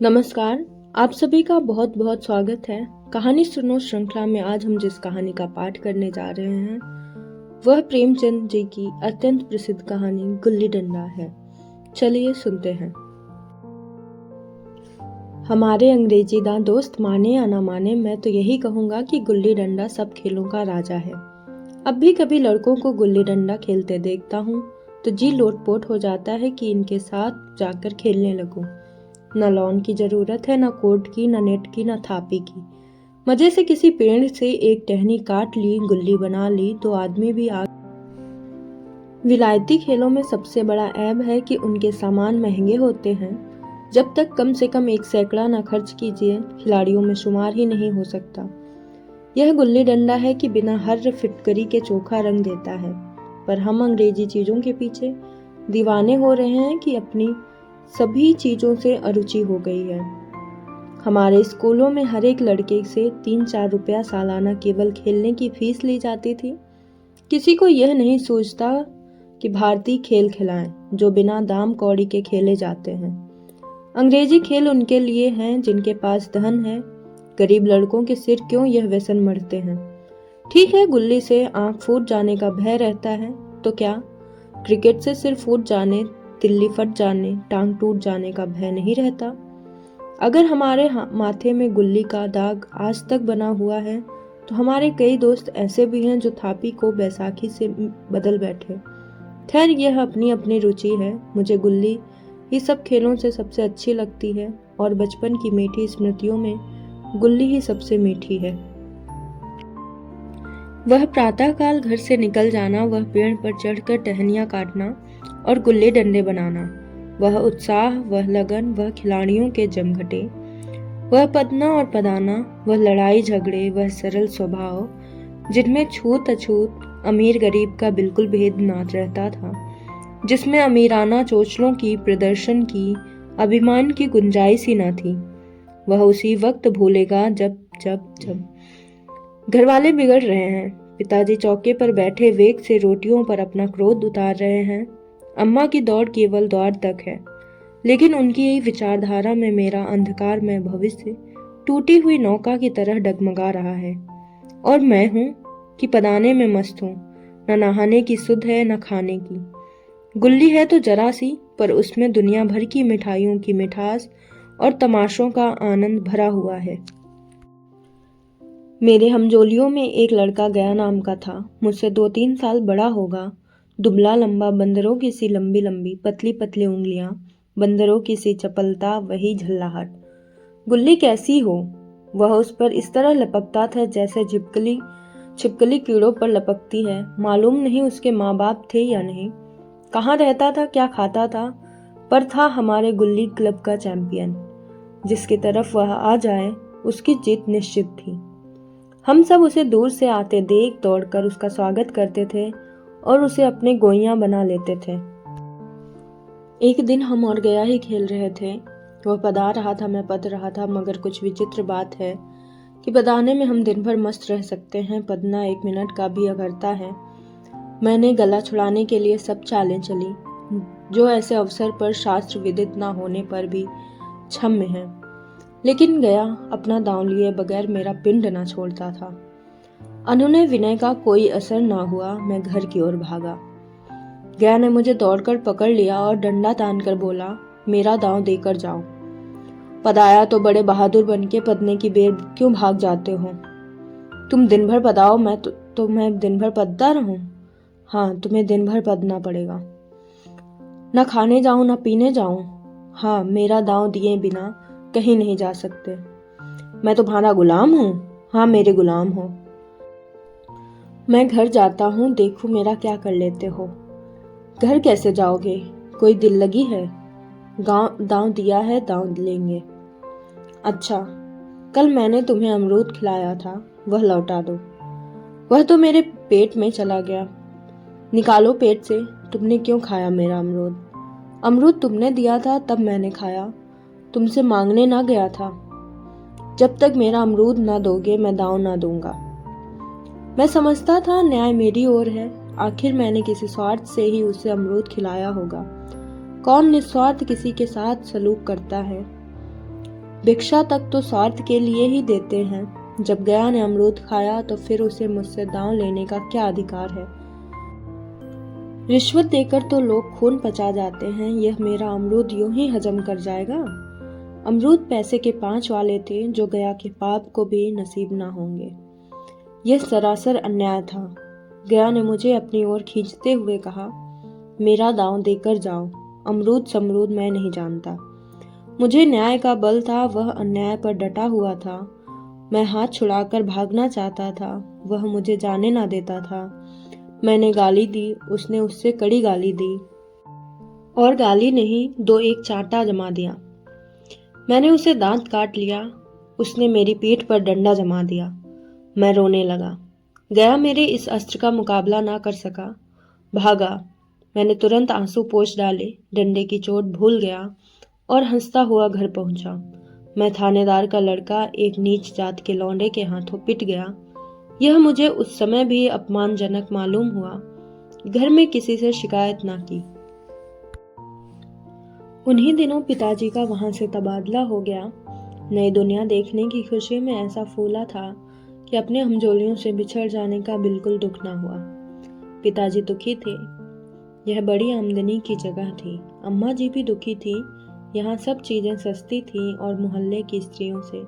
नमस्कार। आप सभी का बहुत बहुत स्वागत है। कहानी सुनो श्रृंखला में आज हम जिस कहानी का पाठ करने जा रहे हैं वह प्रेमचंद जी की अत्यंत प्रसिद्ध कहानी गुल्ली डंडा है। चलिए सुनते हैं। हमारे अंग्रेजीदां दोस्त माने या ना माने, मैं तो यही कहूँगा कि गुल्ली डंडा सब खेलों का राजा है। अब भी कभी लड़कों को गुल्ली डंडा खेलते देखता हूँ तो जी लोटपोट हो जाता है कि इनके साथ जाकर खेलने लगूं। न लॉन की जरूरत है, न कोर्ट की, न नेट की, न थापी की। मजे से किसी पेड़ से एक टहनी काट ली, गुल्ली बना ली तो आदमी भी आ। विलायती खेलों में सबसे बड़ा ऐब है कि उनके सामान महंगे होते हैं। जब तक कम से कम 1 सैकड़ा न खर्च कीजिए, खिलाड़ियों में शुमार ही नहीं हो सकता। यह गुल्ली डंडा है कि बिना हर फिटकरी के चोखा रंग देता है। पर हम अंग्रेजी चीजों के पीछे दीवाने हो रहे हैं कि अपनी सभी चीजों से अरुचि हो गई है। हमारे स्कूलों में हर एक लड़के से 3-4 रुपया सालाना केवल खेलने की फीस ली जाती थी। किसी को यह नहीं सोचता कि भारतीय खेल खिलाएं जो बिना दाम कौड़ी के खेले जाते हैं। अंग्रेजी खेल उनके लिए हैं जिनके पास धन है। गरीब लड़कों के सिर क्यों यह व्यसन मरते हैं। ठीक है, गुल्ली से आंख फूट जाने का भय रहता है तो क्या क्रिकेट से सिर फूट जाने, तिल्ली फट जाने, टांग टूट जाने का भय नहीं रहता। अगर हमारे माथे में गुल्ली का दाग आज तक बना हुआ है तो हमारे कई दोस्त ऐसे भी हैं जो थापी को बैसाखी से बदल बैठे। खैर, यह अपनी अपनी रुचि है। मुझे गुल्ली ही सब खेलों से सबसे अच्छी लगती है और बचपन की मीठी स्मृतियों में गुल्ली ही सबसे मीठी है। वह प्रातःकाल घर से निकल जाना, वह पेड़ पर चढ़कर टहनियां काटना और गुल्ली डंडे बनाना, वह उत्साह, वह लगन, वह खिलाड़ियों के जमघटे, वह पदना और पदाना, वह लड़ाई झगड़े, वह सरल स्वभाव जिनमें छूत अछूत अमीर गरीब का बिल्कुल भेद ना रहता था, जिसमें अमीराना चोचलों की, प्रदर्शन की, अभिमान की गुंजाइश ही न थी। वह उसी वक्त भूलेगा जब जब जब घरवाले बिगड़ रहे हैं, पिताजी चौके पर बैठे वेग से रोटियों पर अपना क्रोध उतार रहे हैं, अम्मा की दौड़ केवल द्वार तक है, लेकिन उनकी यही विचारधारा में मेरा अंधकार में भविष्य टूटी हुई नौका की तरह डगमगा रहा है। और मैं हूँ कि पदाने में मस्त हूँ। न नहाने की सुध है, न खाने की। गुल्ली है तो जरा सी, पर उसमें दुनिया भर की मिठाइयों की मिठास और तमाशों का आनंद भरा हुआ है। मेरे हमजोलियों में एक लड़का गया नाम का था। मुझसे 2-3 साल बड़ा होगा। दुबला लंबा, बंदरों की सी लंबी लंबी पतली पतली उंगलियां, बंदरों की सी चपलता, वही झल्लाहट। गुल्ली कैसी हो, वह उस पर इस तरह लपकता था जैसे छिपकली कीड़ों पर लपकती है। मालूम नहीं उसके माँ बाप थे या नहीं, कहाँ रहता था, क्या खाता था, पर था हमारे गुल्ली क्लब का चैंपियन। जिसकी तरफ वह आ जाए उसकी जीत निश्चित थी। हम सब उसे दूर से आते देख दौड़कर उसका स्वागत करते थे और उसे अपने गोइयां बना लेते थे। एक दिन हम और गया ही खेल रहे थे। वह पदा रहा था, मैं पद रहा था, मगर कुछ विचित्र बात है कि पदाने में हम दिन भर मस्त रह सकते हैं, पदना 1 मिनट का भी अगरता है। मैंने गला छुड़ाने के लिए सब चालें चली जो ऐसे अवसर पर शास्त्र विदित न होने पर भी क्षम्य है, लेकिन गया अपना दांव लिए बगैर मेरा पिंड न छोड़ता था। अनुनय विनय का कोई असर ना हुआ। मैं घर की ओर भागा। गया ने मुझे दौड़कर पकड़ लिया और डंडा तानकर बोला, मेरा दांव देकर जाओ। पदाया तो बड़े बहादुर बनके पदने की बेर क्यों भाग जाते हो। तुम दिन भर पदाओ, मैं दिन भर पदता रहूं। हाँ, तुम्हें दिन भर पदना पड़ेगा। न खाने जाऊं न पीने जाऊं। हाँ, मेरा दांव दिए बिना कहीं नहीं जा सकते। मैं तुम्हारा गुलाम हूं। हाँ, मेरे गुलाम हो। मैं घर जाता हूं, देखो मेरा क्या कर लेते हो। घर कैसे जाओगे, कोई दिल लगी है। दांव दिया है, दांव लेंगे। अच्छा, कल मैंने तुम्हें अमरूद खिलाया था, वह लौटा दो। वह तो मेरे पेट में चला गया। निकालो पेट से, तुमने क्यों खाया मेरा अमरूद। अमरूद तुमने दिया था तब मैंने खाया, तुमसे मांगने ना गया था। जब तक मेरा अमरूद ना दोगे मैं दांव ना दूंगा। मैं समझता था न्याय मेरी ओर है। आखिर मैंने किसी स्वार्थ से ही उसे अमरूद खिलाया होगा। कौन निस्वार्थ किसी के साथ सलूक करता है। भिक्षा तक तो स्वार्थ के लिए ही देते हैं। जब गया ने अमरूद खाया तो फिर उसे मुझसे दांव लेने का क्या अधिकार है। रिश्वत देकर तो लोग खून पचा जाते हैं, यह मेरा अमरूद यूं ही हजम कर जाएगा। अमरूद पैसे के 5 वाले थे जो गया के पाप को भी नसीब ना होंगे। यह सरासर अन्याय था। गया ने मुझे अपनी ओर खींचते हुए कहा, मेरा दांव देकर जाओ, अमरूद समरूद मैं नहीं जानता। मुझे न्याय का बल था, वह अन्याय पर डटा हुआ था। मैं हाथ छुड़ाकर भागना चाहता था, वह मुझे जाने ना देता था। मैंने गाली दी, उसने उससे कड़ी गाली दी, और गाली नहीं 2-1 चांटा जमा दिया। मैंने उसे दांत काट लिया, उसने मेरी पीठ पर डंडा जमा दिया। मैं रोने लगा। गया मेरे इस अस्त्र का मुकाबला ना कर सका, भागा। मैंने तुरंत आंसू पोंछ डाले, डंडे की चोट भूल गया और हंसता हुआ घर पहुंचा। मैं थानेदार का लड़का एक नीच जात के लौंडे के हाथों पिट गया। यह मुझे उस समय भी अपमानजनक मालूम हुआ। घर में किसी से शिकायत ना की। उन्हीं दिनों पिताजी का वहां से तबादला हो गया। नई दुनिया देखने की खुशी में ऐसा फूला था कि अपने हमजोलियों से बिछड़ जाने का बिल्कुल दुख ना हुआ। पिताजी दुखी थे। यह बड़ी आमदनी की जगह थी। अम्मा जी भी दुखी थी। यहाँ सब चीजें सस्ती थी और मोहल्ले की स्त्रियों से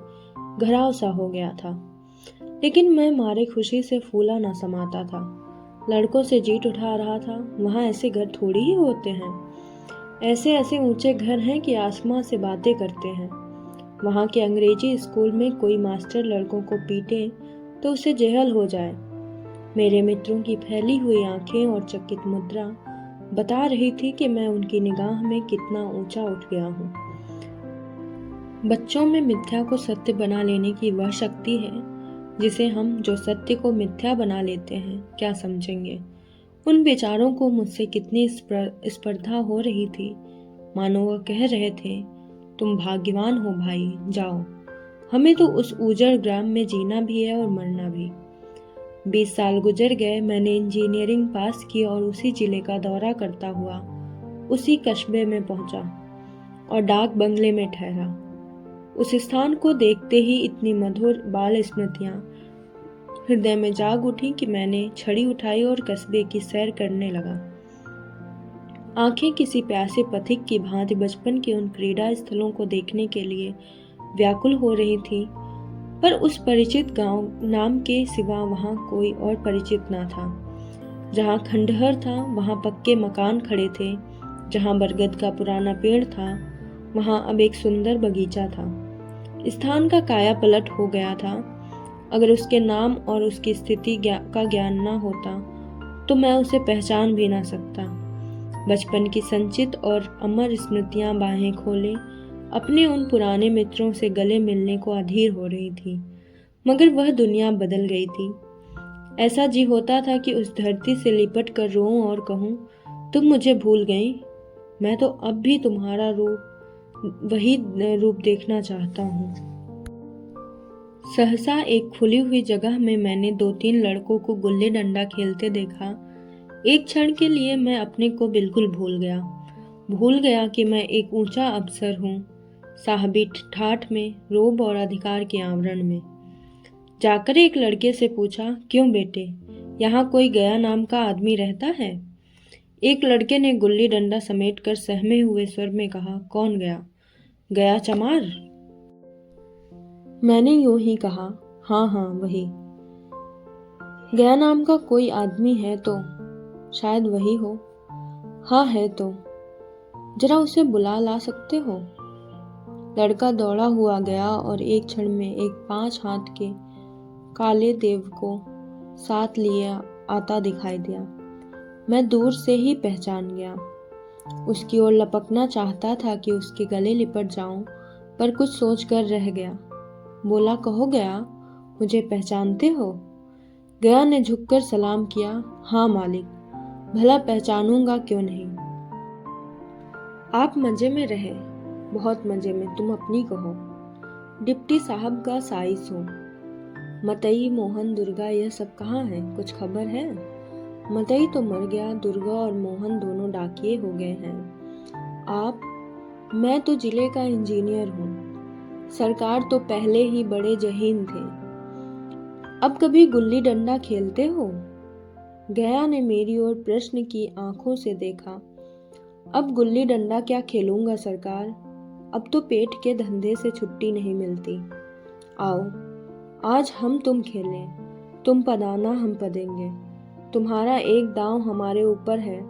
घराव सा हो गया था। लेकिन मैं मारे खुशी से फूला ना समाता था। लड़कों से जीट उठा रहा था। वहाँ ऐसे घर थोड़ी ही होते हैं। ऐसे ऐसे ऊंचे घर हैं कि आसमां से बातें करते हैं। वहाँ के अंग्रेजी स्कूल में कोई मास्टर लड़कों को पीटे तो उसे जेहल हो जाए। मेरे मित्रों की फैली हुई आंखें और चकित मुद्रा बता रही थी कि मैं उनकी निगाह में कितना ऊंचा उठ गया हूँ। बच्चों में मिथ्या को सत्य बना लेने की वह शक्ति है जिसे हम जो सत्य को मिथ्या बना लेते हैं क्या समझेंगे। उन बेचारों को मुझसे कितनी स्पर्धा हो रही थी। मानो वह कह रहे थे, तुम भाग्यवान हो भाई, जाओ, हमें तो उस उजड़ ग्राम में जीना भी है और मरना भी। 20 साल गुजर गए। मैंने इंजीनियरिंग पास की और उसी जिले का दौरा करता हुआ उसी कस्बे में पहुंचा और डाक बंगले में ठहरा। उस स्थान को देखते ही इतनी मधुर बाल स्मृतियां हृदय में जाग उठी कि मैंने छड़ी उठाई और कस्बे की सैर करने लगा। आंखें किसी प्यासे पथिक की भांति बचपन के उन क्रीड़ा स्थलों को देखने के लिए व्याकुल हो रही थी, पर उस परिचित गांव नाम के सिवा वहां कोई और परिचित ना था। जहां खंडहर था वहां पक्के मकान खड़े थे। जहां बरगद का पुराना पेड़ था वहां अब एक सुंदर बगीचा था। स्थान का काया पलट हो गया था। अगर उसके नाम और उसकी स्थिति का ज्ञान ना होता तो मैं उसे पहचान भी ना सकता। बचपन की संचित और अमर स्मृतियां बाहें खोले अपने उन पुराने मित्रों से गले मिलने को अधीर हो रही थी। मगर वह दुनिया बदल गई थी। ऐसा जी होता था कि उस धरती से लिपट कर रोऊं और कहूं, तुम मुझे भूल गई, मैं तो अब भी तुम्हारा वही रूप देखना चाहता हूँ। सहसा एक खुली हुई जगह में मैंने 2-3 लड़कों को गुल्ली डंडा खेलते देखा। एक क्षण के लिए मैं अपने को बिल्कुल भूल गया कि मैं एक ऊंचा अफसर हूँ, साहबी ठाठ में, रोब और अधिकार के आवरण में। जाकर एक लड़के से पूछा, क्यों बेटे, यहाँ कोई गया नाम का आदमी रहता है? एक लड़के ने गुल्ली डंडा समेटकर सहमे हुए स्वर में कहा, कौन गया? गया चमार? मैंने यूं ही कहा, हाँ हाँ वही। गया नाम का कोई आदमी है तो शायद वही हो। हाँ है तो जरा उसे बुला ला सकते हो? लड़का दौड़ा हुआ गया और एक क्षण में एक 5 हाथ के काले देव को साथ लिए आता दिखाई दिया। मैं दूर से ही पहचान गया। उसकी ओर लपकना चाहता था कि उसके गले लिपट जाऊं, पर कुछ सोचकर रह गया। बोला, कहो गया, मुझे पहचानते हो? गया ने झुककर सलाम किया, हाँ मालिक, भला पहचानूंगा क्यों नहीं। आप मजे में रहे, बहुत मजे में, तुम अपनी कहो। डिप्टी साहब का साइस हूँ। मतई, मोहन, दुर्गा यह सब कहाँ है, कुछ खबर है? मतई तो मर गया, दुर्गा और मोहन दोनों डाकिये हो गए हैं। आप? मैं तो जिले का इंजीनियर हूँ। सरकार तो पहले ही बड़े जहीन थे। अब कभी गुल्ली डंडा खेलते हो? गया ने मेरी ओर प्रश्न की आंखों से देखा। अब गुल्ली डंडा क्या खेलूंगा सरकार, अब तो पेट के धंधे से छुट्टी नहीं मिलती। आओ आज हम तुम खेलें, तुम पदाना हम पदेंगे, तुम्हारा एक दांव हमारे ऊपर है,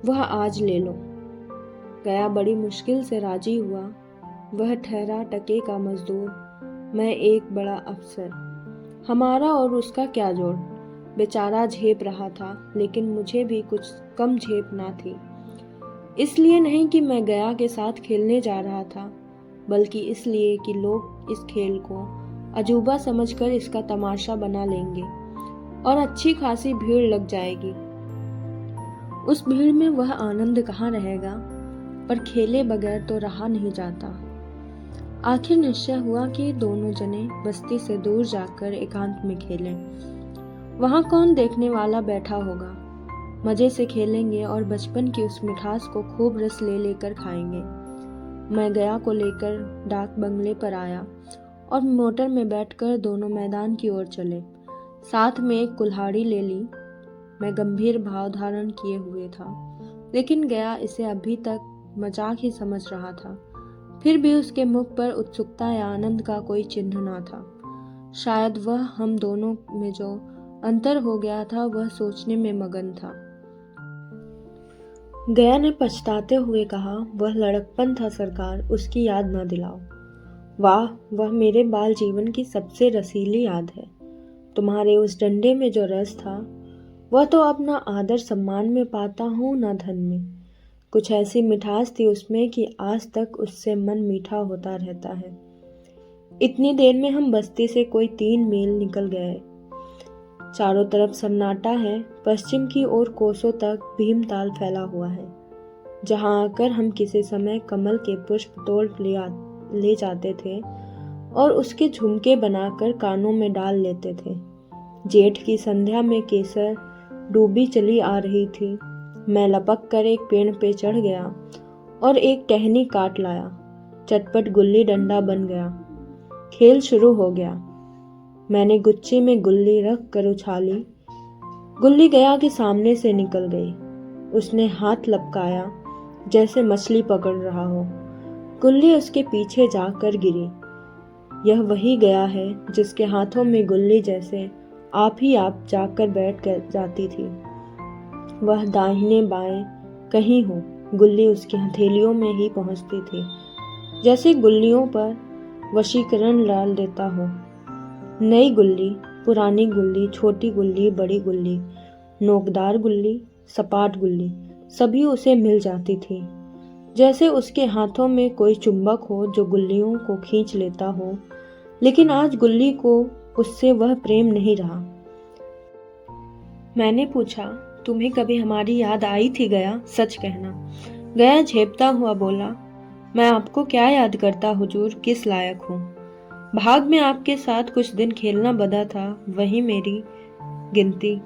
वह आज ले लो। गया बड़ी मुश्किल से राजी हुआ। वह ठहरा टके का मजदूर, मैं एक बड़ा अफसर। हमारा और उसका क्या जोड़। बेचारा झेप रहा था, लेकिन मुझे भी कुछ कम झेप ना थी। इसलिए नहीं कि मैं गया के साथ खेलने जा रहा था, बल्कि इसलिए कि लोग इस खेल को अजूबा समझकर इसका तमाशा बना लेंगे और अच्छी खासी भीड़ लग जाएगी। उस भीड़ में वह आनंद कहाँ रहेगा, पर खेले बगैर तो रहा नहीं जाता। आखिर निश्चय हुआ कि दोनों जने बस्ती से दूर जाकर एकांत में खेलें। वहां कौन देखने वाला बैठा होगा। मजे से खेलेंगे और बचपन की उस मिठास को खूब रस ले लेकर खाएंगे। मैं गया को लेकर डाक बंगले पर आया और मोटर में बैठकर दोनों मैदान की ओर चले। साथ में एक कुल्हाड़ी ले ली। मैं गंभीर भाव धारण किए हुए था, लेकिन गया इसे अभी तक मजाक ही समझ रहा था। फिर भी उसके मुख पर उत्सुकता या आनंद का कोई चिन्ह ना था। शायद वह हम दोनों में जो अंतर हो गया था वह सोचने में मगन था। गया ने पछताते हुए कहा, वह लड़कपन था सरकार, उसकी याद ना दिलाओ। वाह, वह मेरे बाल जीवन की सबसे रसीली याद है। तुम्हारे उस डंडे में जो रस था, वह तो अब ना आदर सम्मान में पाता हूँ ना धन में। कुछ ऐसी मिठास थी उसमें कि आज तक उससे मन मीठा होता रहता है। इतनी देर में हम बस्ती से कोई 3 मील निकल गए। चारों तरफ सन्नाटा है। पश्चिम की ओर कोसों तक भीमताल फैला हुआ है, जहां आकर हम किसी समय कमल के पुष्प तोड़ ले जाते थे और उसके झुमके बनाकर कानों में डाल लेते थे। जेठ की संध्या में केसर डूबी चली आ रही थी। मैं लपक कर एक पेड़ पे चढ़ गया और एक टहनी काट लाया। चटपट गुल्ली डंडा बन गया। खेल शुरू हो गया। मैंने गुच्छे में गुल्ली रख कर उछाली। गुल्ली गया के सामने से निकल गई। उसने हाथ लपकाया जैसे मछली पकड़ रहा हो। गुल्ली उसके पीछे जाकर गिरी। यह वही गया है जिसके हाथों में गुल्ली जैसे आप ही आप जाकर बैठ जाती थी। वह दाहिने बाएं कहीं हो, गुल्ली उसकी हथेलियों में ही पहुंचती थी, जैसे गुल्लियों पर वशीकरण डाल देता हो। नई गुल्ली, पुरानी गुल्ली, छोटी गुल्ली, बड़ी गुल्ली, नोकदार गुल्ली, सपाट गुल्ली, सभी उसे मिल जाती थी। जैसे उसके हाथों में कोई चुंबक हो जो गुल्लियों को खींच लेता हो। लेकिन आज गुल्ली को उससे वह प्रेम नहीं रहा। मैंने पूछा, तुम्हें कभी हमारी याद आई थी गया? सच कहना। गया झेपता हुआ बोला, मैं आपको क्या याद करता हुजूर, किस लायक हूँ। भाग में आपके साथ कुछ दिन खेलना बदा था, वही मेरी गिनती।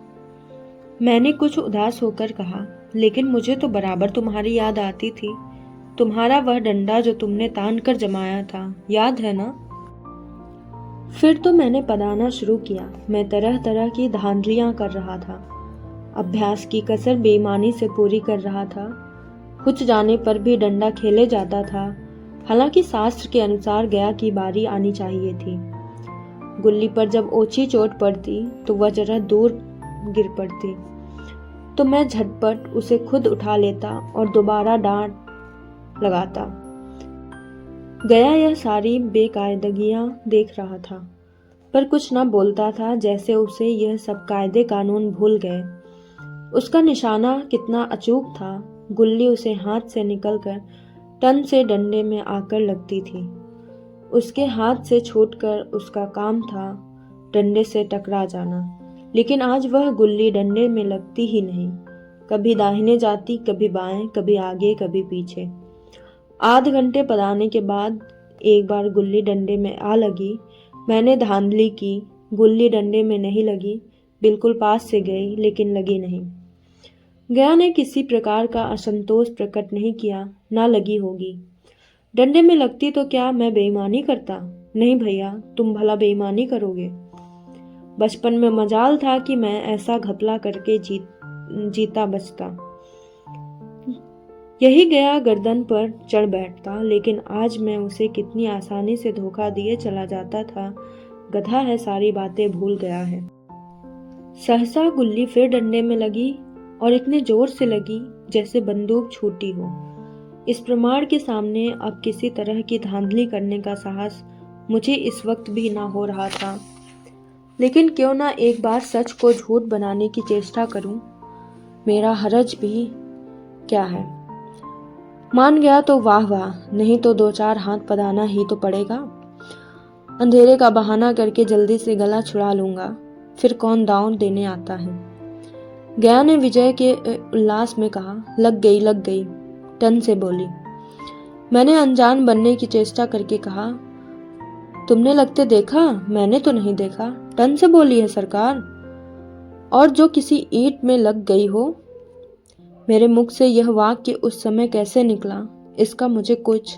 मैंने कुछ उदास होकर कहा, लेकिन मुझे तो बराबर तुम्हारी याद आती थी। तुम्हारा वह डंडा जो तुमने तान कर जमाया था, याद है ना? फिर तो मैंने पदाना शुरू किया। मैं तरह तरह की धांधलियां कर रहा था। अभ्यास की कसर बेईमानी से पूरी कर रहा था। कुछ जाने पर भी डंडा खेले जाता था। हालांकि शास्त्र के अनुसार गया की बारी आनी चाहिए थी। गुल्ली पर जब ओछी चोट पड़ती तो वह जरा दूर गिर पड़ती, तो मैं झटपट उसे खुद उठा लेता और दोबारा डांट लगाता। गया यह सारी बेकायदगियां देख रहा था, पर कुछ न बोलता था, जैसे उसे यह सब कायदे कानून भूल गए। उसका निशाना कितना अचूक था। गुल्ली उसे हाथ से निकलकर टन से डंडे में आकर लगती थी। उसके हाथ से छूटकर उसका काम था डंडे से टकरा जाना। लेकिन आज वह गुल्ली डंडे में लगती ही नहीं। कभी दाहिने जाती, कभी बाएं, कभी आगे, कभी पीछे। आध घंटे पदाने के बाद एक बार गुल्ली डंडे में आ लगी। मैंने धांधली की, गुल्ली डंडे में नहीं लगी। बिल्कुल पास से गई, लेकिन लगी नहीं। गया ने किसी प्रकार का असंतोष प्रकट नहीं किया, ना लगी होगी। डंडे में लगती तो क्या मैं बेईमानी करता? नहीं भैया, तुम भला बेईमानी करोगे? बचपन में मजाल था कि मैं ऐसा घपला करके जीता बचता। यही गया गर्दन पर चढ़ बैठता, लेकिन आज मैं उसे कितनी आसानी से धोखा दिए चला जाता था। गधा है, सारी बातें भूल गया है। सहसा गुल्ली फिर डंडे में लगी और इतने जोर से लगी जैसे बंदूक छूटी हो। इस प्रमाण के सामने अब किसी तरह की धांधली करने का साहस मुझे इस वक्त भी ना हो रहा था। लेकिन क्यों ना एक बार सच को झूठ बनाने की चेष्टा करूं। मेरा हरज भी क्या है। मान गया तो वाह वाह, नहीं तो दो चार हाथ पदाना ही तो पड़ेगा। अंधेरे का बहाना करके जल्दी से गला छुड़ा लूंगा, फिर कौन दांव देने आता है। गया ने विजय के उल्लास में कहा, लग गई, टन से बोली। मैंने अनजान बनने की चेष्टा करके कहा, तुमने लगते देखा? मैंने तो नहीं देखा। टन से बोली है सरकार, और जो किसी ईंट में लग गई हो। मेरे मुख से यह वाक्य उस समय कैसे निकला, इसका मुझे कुछ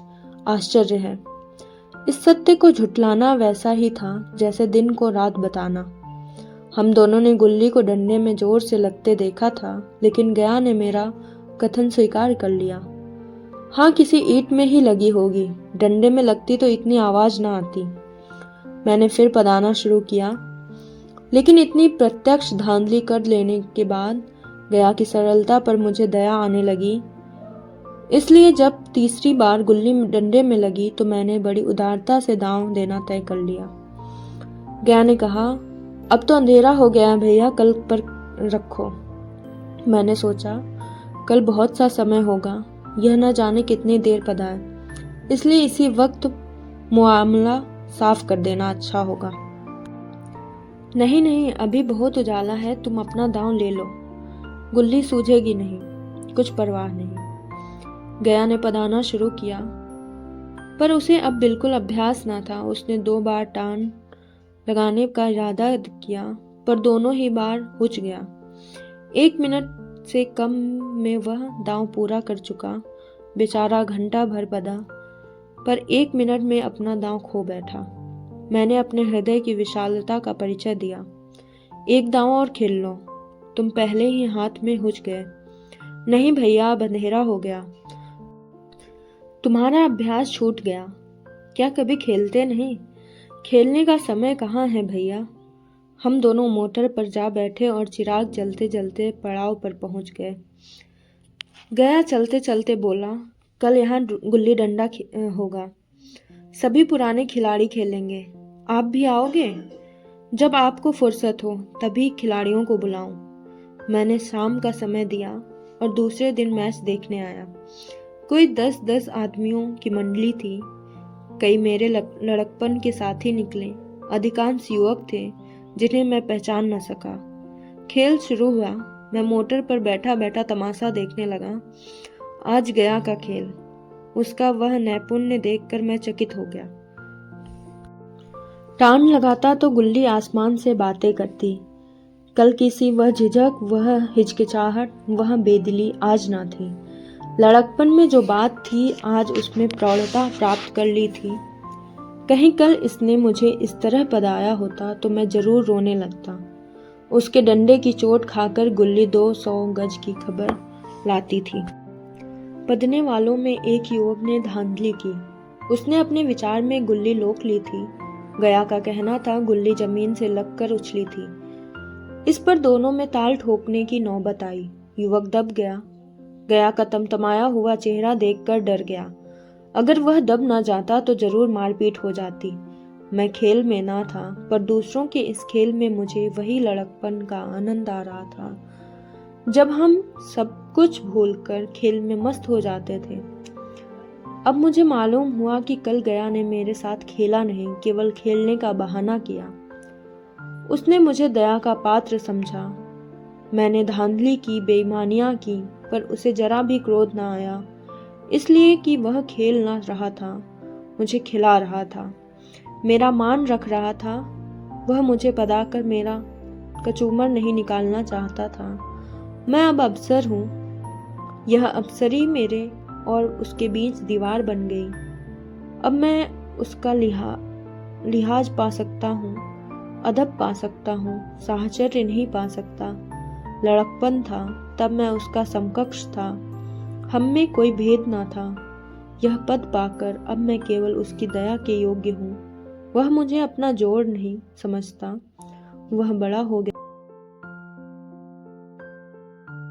आश्चर्य है। इस सत्य को झुठलाना वैसा ही था जैसे दिन को रात बताना। हम दोनों ने गुल्ली को डंडे में जोर से लगते देखा था, लेकिन गया ने मेरा कथन स्वीकार कर लिया। हाँ, किसी ईंट में ही लगी होगी, डंडे में लगती तो इतनी आवाज ना आती। मैंने फिर पदाना शुरू किया, लेकिन इतनी प्रत्यक्ष धांधली कर लेने के बाद गया की सरलता पर मुझे दया आने लगी। इसलिए जब तीसरी बार गुल्ली डंडे में लगी तो मैंने बड़ी उदारता से दांव देना तय कर लिया। गया ने कहा, अब तो अंधेरा हो गया है भैया, कल पर रखो। मैंने सोचा कल बहुत सा समय होगा, यह न जाने कितनी देर पदाए, इसलिए इसी वक्त मामला साफ कर देना अच्छा होगा। नहीं, अभी बहुत उजाला है, तुम अपना दांव ले लो, गुल्ली सूझेगी नहीं, कुछ परवाह नहीं। गया ने पदाना शुरू किया, पर उसे अब बिल्कुल अभ्यास न था। उसने 2 बार टान लगाने का इरादा किया, पर दोनों ही बार हुच गया। 1 मिनट से कम में वह दांव पूरा कर चुका। बेचारा घंटा भर पदा, पर 1 मिनट में अपना दांव खो बैठा। मैंने अपने हृदय की विशालता का परिचय दिया। एक दांव और खेल लो, तुम पहले ही हाथ में हुच गए। नहीं भैया, अब अंधेरा हो गया, तुम्हारा अभ्यास छूट गया। क्या कभी खेलते नहीं? खेलने का समय कहाँ है भैया। हम दोनों मोटर पर जा बैठे और चिराग जलते जलते पड़ाव पर पहुंच गए। गया चलते चलते बोला, कल यहाँ गुल्ली डंडा होगा, सभी पुराने खिलाड़ी खेलेंगे, आप भी आओगे? जब आपको फुर्सत हो तभी खिलाड़ियों को बुलाऊं। मैंने शाम का समय दिया और दूसरे दिन मैच देखने आया। कोई 10-10 आदमियों की मंडली थी। कई मेरे लड़कपन के साथी निकले, अधिकांश युवक थे जिन्हें मैं पहचान न सका। खेल शुरू हुआ। मैं मोटर पर बैठा बैठा तमाशा देखने लगा। आज गया का खेल, उसका वह नैपुण्य देखकर मैं चकित हो गया। टान लगाता तो गुल्ली आसमान से बातें करती। कल किसी वह झिझक, वह हिचकिचाहट, वह बेदिली आज ना थी। लड़कपन में जो बात थी आज उसमें प्रौढ़ता प्राप्त कर ली थी। कहीं कल इसने मुझे इस तरह पदाया होता तो मैं जरूर रोने लगता। उसके डंडे की चोट खाकर गुल्ली 200 गज की खबर लाती थी। पदने वालों में एक युवक ने धांधली की। उसने अपने विचार में गुल्ली लोक ली थी। गया का कहना था गुल्ली जमीन से लगकर उछली थी। इस पर दोनों में ताल ठोकने की नौबत आई। युवक दब गया। गया का तमतमाया हुआ चेहरा देखकर डर गया। अगर वह दब ना जाता तो जरूर मारपीट हो जाती। मैं खेल में ना था, पर दूसरों के इस खेल में मुझे वही लड़कपन का आनंद आ रहा था जब हम सब कुछ भूलकर खेल में मस्त हो जाते थे। अब मुझे मालूम हुआ कि कल गया ने मेरे साथ खेला नहीं, केवल खेलने का बहाना किया। उसने मुझे दया का पात्र समझा। मैंने धांधली की, बेईमानियां की, पर उसे जरा भी क्रोध न आया, इसलिए कि वह खेल ना रहा था, मुझे खिला रहा था, मेरा मान रख रहा था। वह मुझे पदाकर मेरा कचूमर नहीं निकालना चाहता था। मैं अब अफसर हूँ। यह अफसरी मेरे और उसके बीच दीवार बन गई। अब मैं उसका लिहाज पा सकता हूँ, अदब पा सकता हूँ, साहचर्य नहीं पा सकता। लड़कपन था तब मैं उसका समकक्ष था, हम में कोई भेद ना था। यह पद पाकर अब मैं केवल उसकी दया के योग्य हूँ। वह मुझे अपना जोड़ नहीं समझता, वह बड़ा हो गया।